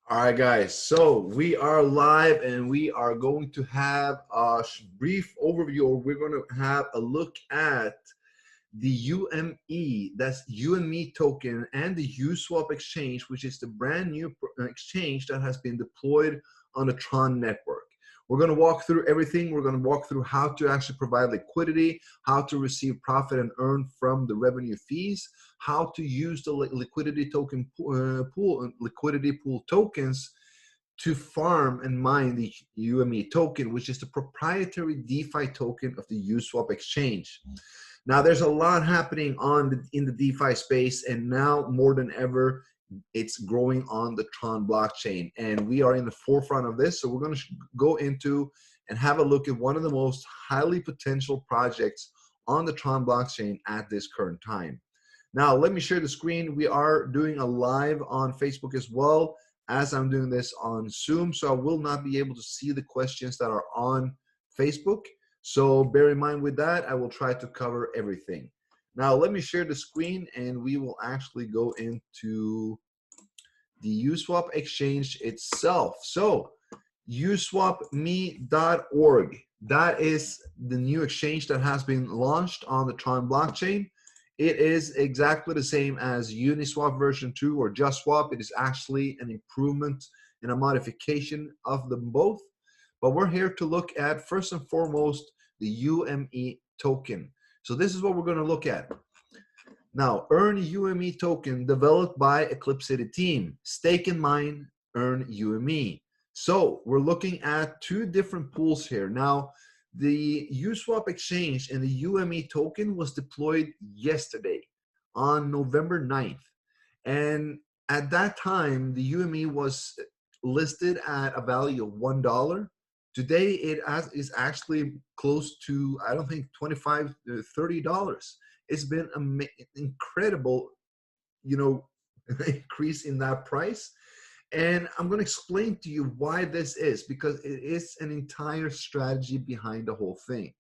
All right, guys. So we are live and we are going to have a brief overview. We're going to have a look at the UME, that's UME token, and the USWAP exchange, which is the brand new exchange that has been deployed on the Tron network. We're going to walk through everything. We're going to walk through how to actually provide liquidity, how to receive profit and earn from the revenue fees, how to use the liquidity token liquidity pool tokens to farm and mine the UME token, which is the proprietary DeFi token of the USWAP exchange. Now, there's a lot happening in the DeFi space, and now more than ever, it's growing on the Tron blockchain, and we are in the forefront of this. So we're going to go into and have a look at one of the most highly potential projects on the Tron blockchain at this current time. Now, let me share the screen. We are doing a live on Facebook as well as I'm doing this on Zoom, so I will not be able to see the questions that are on Facebook. So bear in mind with that, I will try to cover everything. Now, let me share the screen and we will actually go into the USWAP exchange itself. So uswapme.org, that is the new exchange that has been launched on the Tron blockchain. It is exactly the same as Uniswap version 2 or justswap. It is actually an improvement and a modification of them both. But we're here to look at, first and foremost, the UME token. So this is what we're going to look at. Now, earn UME token developed by Eclipcity team. Stake and mine, earn UME. So we're looking at two different pools here. Now, the USWAP exchange and the UME token was deployed yesterday on November 9th. And at that time, the UME was listed at a value of $1. Today, it is actually close to, I don't think, $25, $30. It's been an incredible, increase in that price. And I'm going to explain to you why this is, because it is an entire strategy behind the whole thing.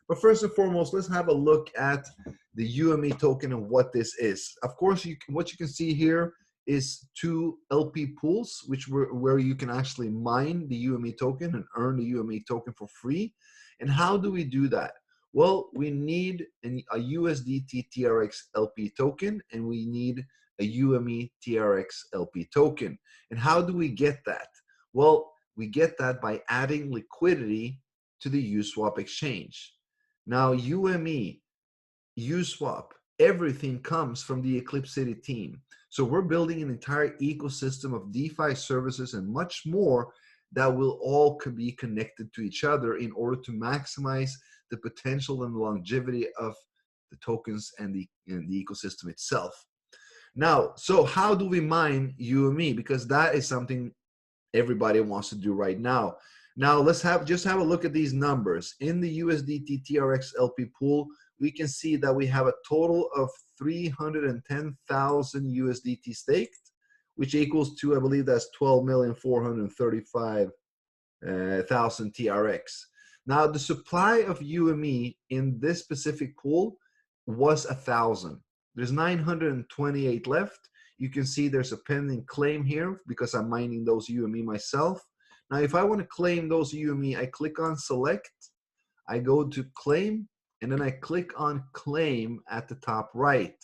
But first and foremost, let's have a look at the UME token and what this is. Of course, what you can see here is two LP pools, where you can actually mine the UME token and earn the UME token for free. And how do we do that? Well, we need a USDT TRX LP token, and we need a UME TRX LP token. And how do we get that? Well, we get that by adding liquidity to the USWAP exchange. Now, UME, USWAP, everything comes from the Eclipcity team. So we're building an entire ecosystem of DeFi services and much more that will all be connected to each other in order to maximize the potential and the longevity of the tokens and the ecosystem itself. Now, so how do we mine UME? Because that is something everybody wants to do right now. Now, let's just have a look at these numbers. In the USDT TRX LP pool, we can see that we have a total of 310,000 USDT staked, which equals to, I believe that's 12,435,000 TRX. Now, the supply of UME in this specific pool was 1,000. There's 928 left. You can see there's a pending claim here because I'm mining those UME myself. Now, if I want to claim those UME, I click on select, I go to claim, and then I click on claim at the top right.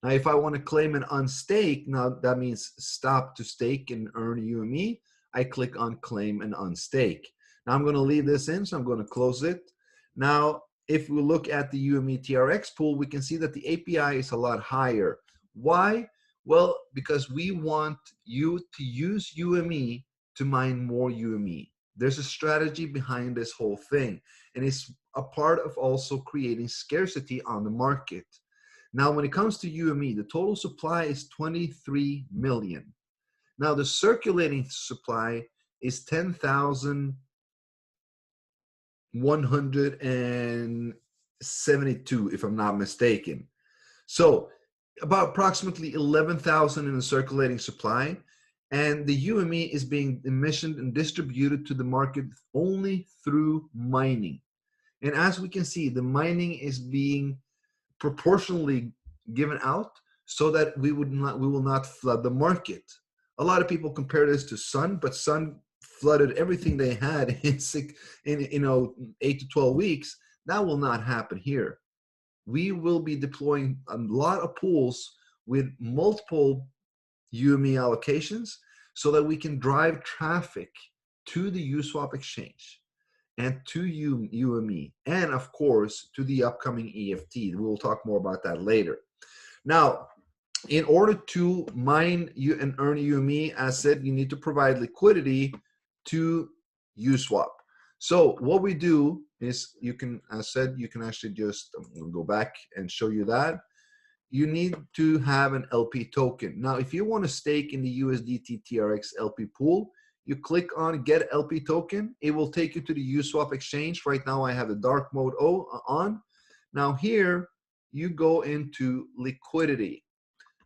Now, if I want to claim and unstake, now that means stop to stake and earn UME, I click on claim and unstake. Now, I'm going to leave this in, so I'm going to close it. Now, if we look at the UME TRX pool, we can see that the API is a lot higher. Why? Well, because we want you to use UME to mine more UME. There's a strategy behind this whole thing, and it's a part of also creating scarcity on the market. Now, when it comes to UME, the total supply is 23 million. Now, the circulating supply is 10,172, if I'm not mistaken. So about approximately 11,000 in the circulating supply, and the UME is being emissioned and distributed to the market only through mining. And as we can see, the mining is being proportionally given out so that we will not flood the market. A lot of people compare this to Sun, but Sun flooded everything they had in 8 to 12 weeks. That will not happen here. We will be deploying a lot of pools with multiple UME allocations so that we can drive traffic to the USWAP exchange and to UME, and of course to the upcoming EFT. We will talk more about that later. Now, in order to mine and earn UME, as said, you need to provide liquidity to USWAP. So what we do is, you can, as said, you can actually just go back and show you that. You need to have an LP token. Now, if you want to stake in the USDT TRX LP pool, you click on Get LP Token. It will take you to the USWAP exchange. Right now, I have the dark mode on. Now here, you go into liquidity.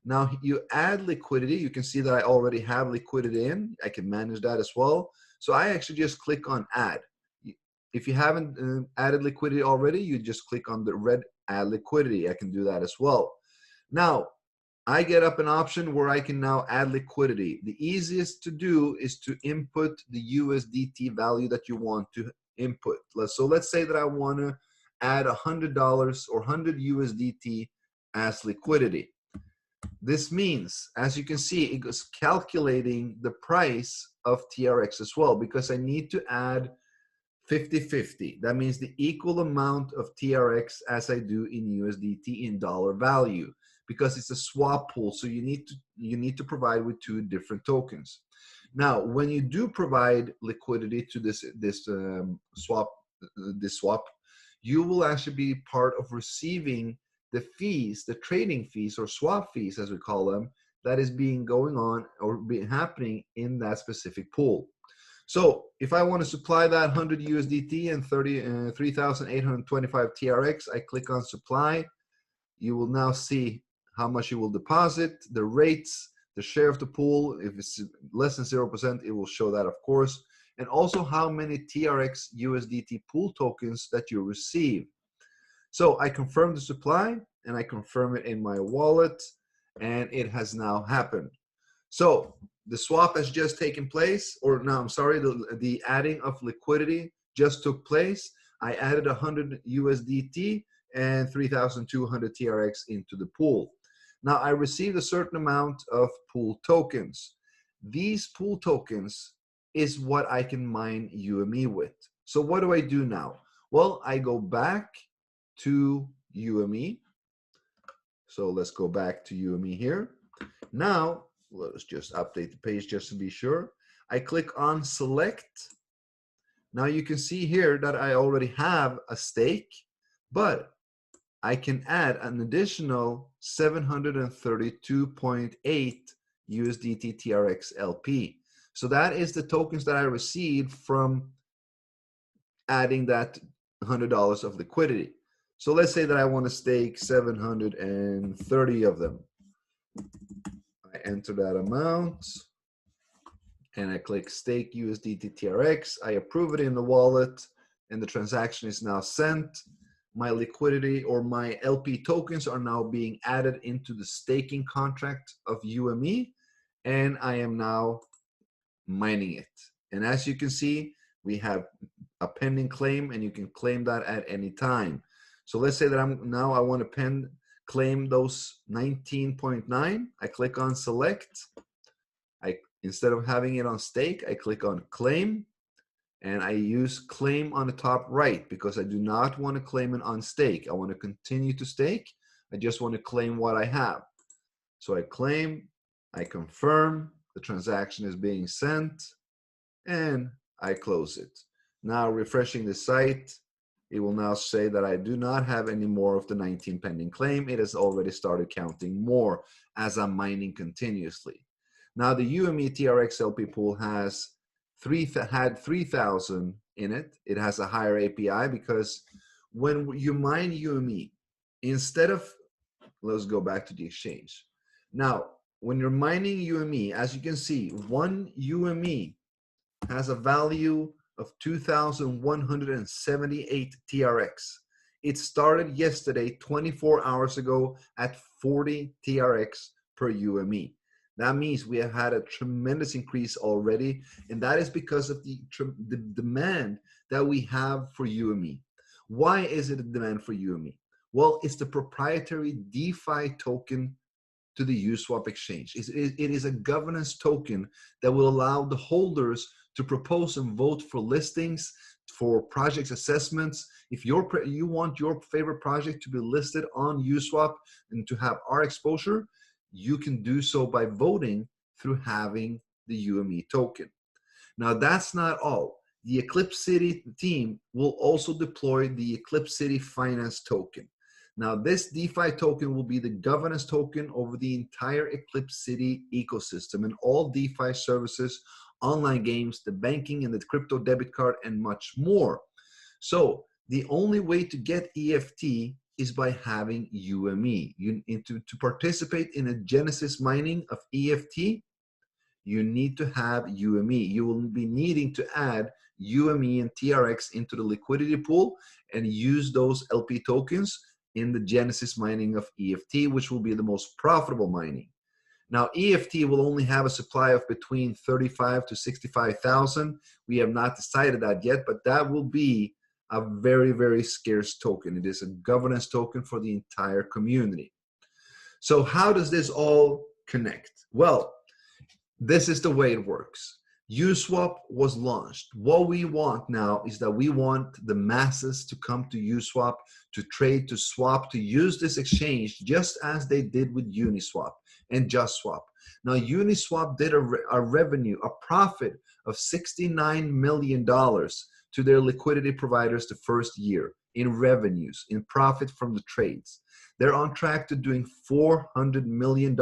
Now you add liquidity. You can see that I already have liquidity in. I can manage that as well. So I actually just click on Add. If you haven't added liquidity already, you just click on the red Add Liquidity. I can do that as well. Now, I get up an option where I can now add liquidity. The easiest to do is to input the USDT value that you want to input. So let's say that I want to add $100 or 100 USDT as liquidity. This means, as you can see, it goes calculating the price of TRX as well, because I need to add 50-50. That means the equal amount of TRX as I do in USDT in dollar value, because it's a swap pool. So you need to provide with two different tokens. Now, when you do provide liquidity to this swap, you will actually be part of receiving the fees, the trading fees or swap fees, as we call them, that is going on or happening in that specific pool. So if I want to supply that 100 USDT and 3,825 TRX, I click on supply. You will now see how much you will deposit, the rates, the share of the pool. If it's less than 0%, it will show that, of course, and also how many TRX USDT pool tokens that you receive. So I confirm the supply and I confirm it in my wallet, and it has now happened. So the swap has just taken place, or no, I'm sorry, the adding of liquidity just took place. I added 100 USDT and 3,200 TRX into the pool. Now I received a certain amount of pool tokens. These pool tokens is what I can mine UME with. So what do I do now? Well, I go back to UME. So let's go back to UME here. Now, let us just update the page just to be sure. I click on select. Now you can see here that I already have a stake, but I can add an additional 732.8 USDT TRX LP. So that is the tokens that I received from adding that $100 of liquidity. So let's say that I want to stake 730 of them. I enter that amount and I click stake USDT TRX. I approve it in the wallet and the transaction is now sent. My liquidity or my LP tokens are now being added into the staking contract of UME, and I am now mining it. And as you can see, we have a pending claim, and you can claim that at any time. So let's say that I want to claim those 19.9. I click on select. Instead of having it on stake, I click on claim, and I use claim on the top right because I do not want to claim it on stake. I want to continue to stake. I just want to claim what I have. So I claim, I confirm, the transaction is being sent, and I close it. Now refreshing the site, it will now say that I do not have any more of the 19 pending claim. It has already started counting more as I'm mining continuously. Now the UME TRX LP pool had 3,000 in it. It has a higher API because when you mine UME, instead of, let's go back to the exchange. Now, when you're mining UME, as you can see, one UME has a value of 2,178 TRX. It started yesterday, 24 hours ago, at 40 TRX per UME. That means we have had a tremendous increase already, and that is because of the demand that we have for UME. Why is it a demand for UME? Well, it's the proprietary DeFi token to the USWAP exchange. It is a governance token that will allow the holders to propose and vote for listings, for project assessments. If you want your favorite project to be listed on USWAP and to have our exposure, you can do so by voting through having the UME token. Now, that's not all. The Eclipcity team will also deploy the Eclipcity Finance token. Now, this DeFi token will be the governance token over the entire Eclipcity ecosystem and all DeFi services, online games, the banking and the crypto debit card, and much more. So the only way to get EFT is by having UME. To participate in a Genesis mining of EFT, you need to have UME. You will be needing to add UME and TRX into the liquidity pool and use those LP tokens in the Genesis mining of EFT, which will be the most profitable mining. Now, EFT will only have a supply of between 35 to 65,000. We have not decided that yet, but that will be a very, very scarce token. It is a governance token for the entire community. So how does this all connect? Well, this is the way it works. USWAP was launched. What we want now is that we want the masses to come to USWAP, to trade, to swap, to use this exchange just as they did with Uniswap and JustSwap. Now, Uniswap did a revenue, a profit of $69 million to their liquidity providers the first year in revenues, in profit from the trades. They're on track to doing $400 million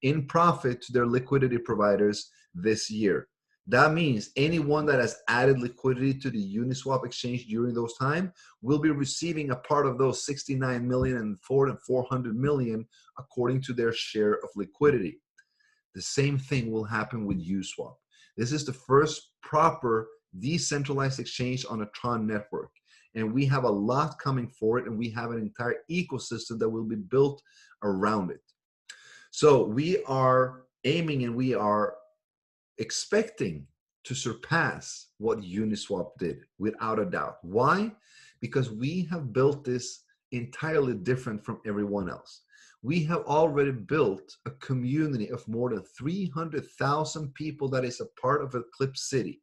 in profit to their liquidity providers this year. That means anyone that has added liquidity to the Uniswap exchange during those time will be receiving a part of those 69 million and 400 million according to their share of liquidity. The same thing will happen with USWAP. This is the first proper decentralized exchange on a Tron network. And we have a lot coming for it, and we have an entire ecosystem that will be built around it. So we are aiming and we are expecting to surpass what Uniswap did, without a doubt. Why? Because we have built this entirely different from everyone else. We have already built a community of more than 300,000 people that is a part of Eclipcity,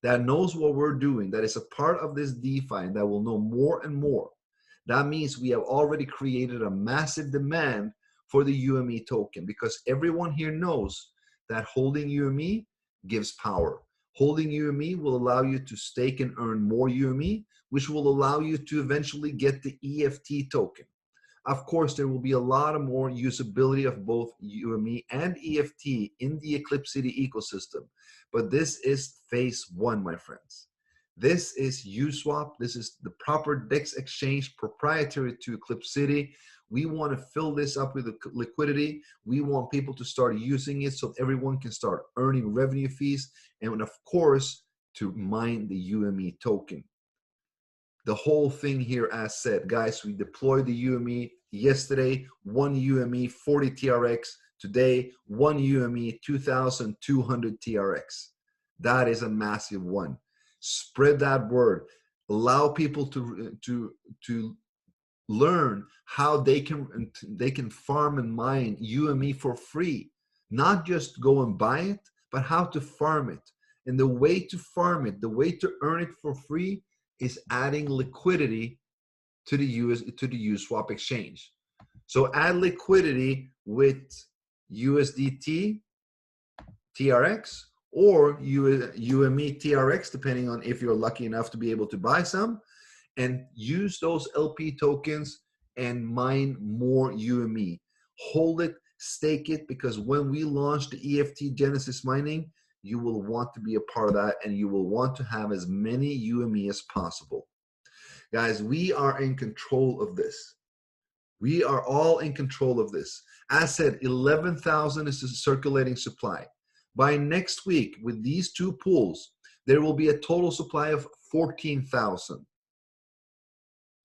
that knows what we're doing, that is a part of this DeFi, and that will know more and more. That means we have already created a massive demand for the UME token, because everyone here knows that holding UME gives power. Holding UME will allow you to stake and earn more UME, which will allow you to eventually get the EFT token. Of course, there will be a lot of more usability of both UME and EFT in the Eclipcity ecosystem. But this is phase one, my friends. This is USWAP. This is the proper DEX exchange proprietary to Eclipcity. We want to fill this up with liquidity. We want people to start using it so everyone can start earning revenue fees. And of course, to mine the UME token. The whole thing here, as said, guys, we deployed the UME yesterday, 1 UME 40 TRX. Today, 1 UME 2,200 TRX. That is a massive one. Spread that word. Allow people to learn how they can farm and mine UME for free. Not just go and buy it, but how to farm it. And the way to farm it, the way to earn it for free, is adding liquidity to the USWAP exchange. So add liquidity with USDT TRX or UME TRX, depending on if you're lucky enough to be able to buy some, and use those LP tokens and mine more UME. Hold it, stake it, because when we launch the EFT Genesis mining, you will want to be a part of that, and you will want to have as many UME as possible. Guys, we are in control of this. We are all in control of this. As said, 11,000 is the circulating supply. By next week, with these two pools, there will be a total supply of 14,000.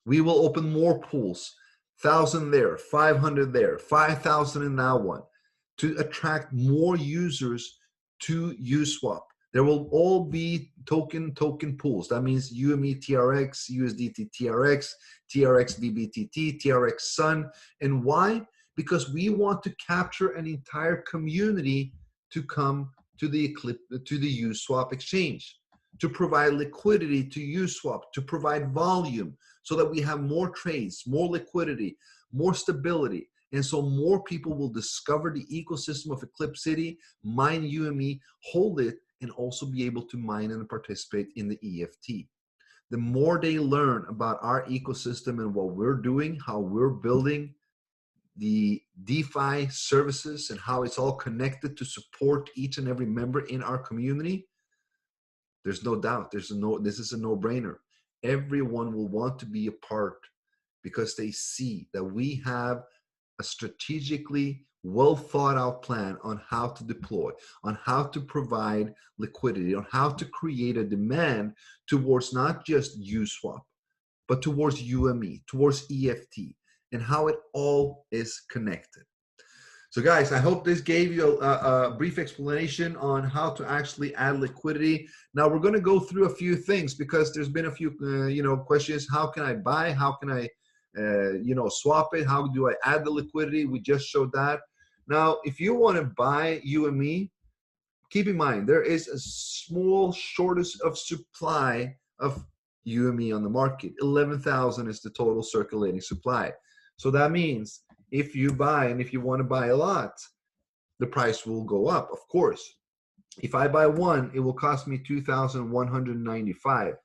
We will open more pools, 1,000 there, 500 there, 5,000 in that one, to attract more users to USWAP. There will all be token pools. That means UME TRX, USDT TRX, TRX BBTT, TRX Sun. And why? Because we want to capture an entire community to come to the USWAP exchange, to provide liquidity to USWAP, to provide volume so that we have more trades, more liquidity, more stability. And so more people will discover the ecosystem of Eclipcity, mine UME, hold it, and also be able to mine and participate in the EFT. The more they learn about our ecosystem and what we're doing, how we're building the DeFi services and how it's all connected to support each and every member in our community, there's no doubt, this is a no-brainer. Everyone will want to be a part because they see that we have a strategically well thought out plan on how to deploy, on how to provide liquidity, on how to create a demand towards not just USWAP, but towards UME, towards EFT, and how it all is connected. So guys, I hope this gave you a brief explanation on how to actually add liquidity. Now we're going to go through a few things because there's been a few questions. How can I buy? How can I swap it? How do I add the liquidity? We just showed that. Now, if you want to buy UME, keep in mind there is a small shortage of supply of UME on the market. 11,000 is the total circulating supply. So that means if you buy, and if you want to buy a lot, the price will go up, of course. If I buy one, it will cost me 2,195.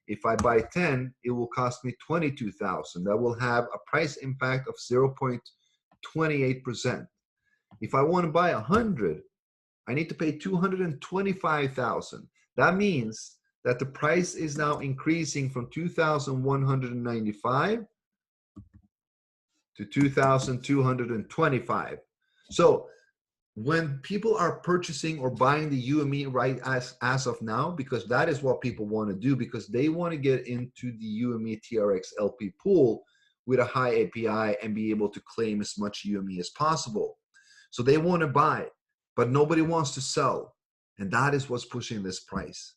If I buy 10, it will cost me 22,000. That will have a price impact of 0.28%. If I want to buy 100, I need to pay 225,000. That means that the price is now increasing from 2,195 to 2,225. So when people are purchasing or buying the UME right as of now, because that is what people want to do, because they want to get into the UME TRX LP pool with a high API and be able to claim as much UME as possible. So they want to buy, but nobody wants to sell. And that is what's pushing this price.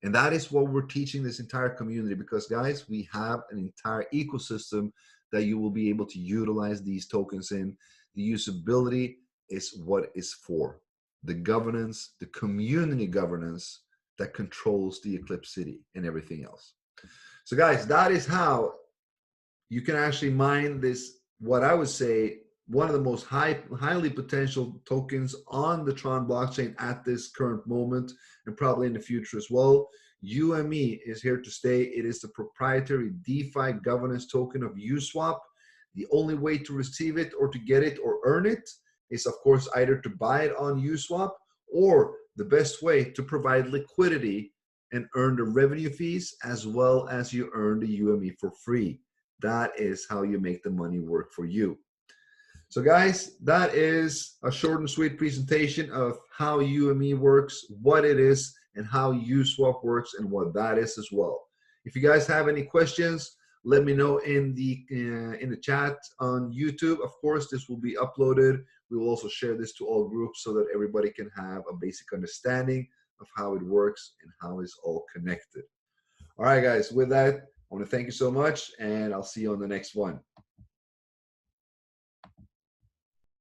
And that is what we're teaching this entire community, because guys, we have an entire ecosystem that you will be able to utilize these tokens in. The usability is what it's for. The governance, the community governance that controls the Eclipcity and everything else. So guys, that is how you can actually mine this, what I would say, one of the most highly potential tokens on the Tron blockchain at this current moment, and probably in the future as well. UME is here to stay. It is the proprietary DeFi governance token of USWAP. The only way to receive it or to get it or earn it is, of course, either to buy it on USWAP, or the best way to provide liquidity and earn the revenue fees, as well as you earn the UME for free. That is how you make the money work for you. So guys, that is a short and sweet presentation of how UME works, what it is, and how USWAP works, and what that is as well. If you guys have any questions, let me know in the chat on YouTube. Of course, this will be uploaded. We will also share this to all groups so that everybody can have a basic understanding of how it works and how it's all connected. All right, guys, with that, I want to thank you so much, and I'll see you on the next one.